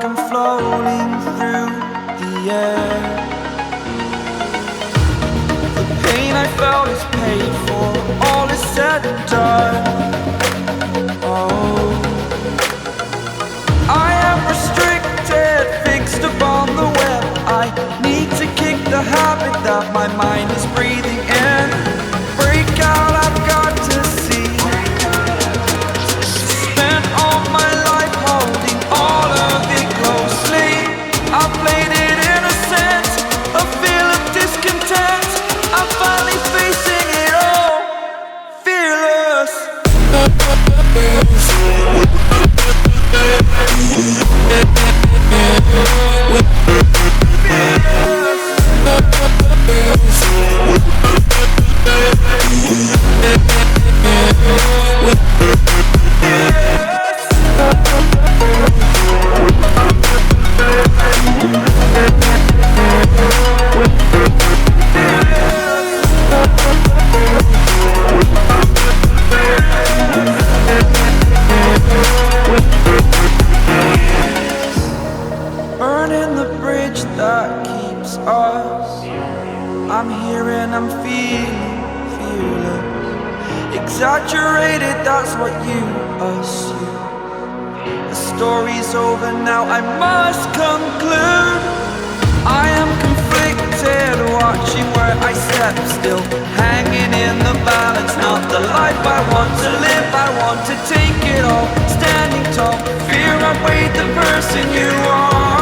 like I'm floating through the air. The pain I felt is paid for, all is said and done. Oh, I am restricted, fixed upon the web. I need to kick the habit that my mind is breathing in. Break out, I've got to see. Spent all my life holding all of it closely. I played it innocent, a feel of discontent. I'm finally facing it all, fearless. Burning the bridge that keeps us. I'm here and I'm feeling fearless. Exaggerated, that's what you assume. The story's over now, I must conclude. I am conflicted, watching where I step still, hanging in the balance. Not the life I want to live, I want to take it all. Standing tall, fear outweighed the person you are.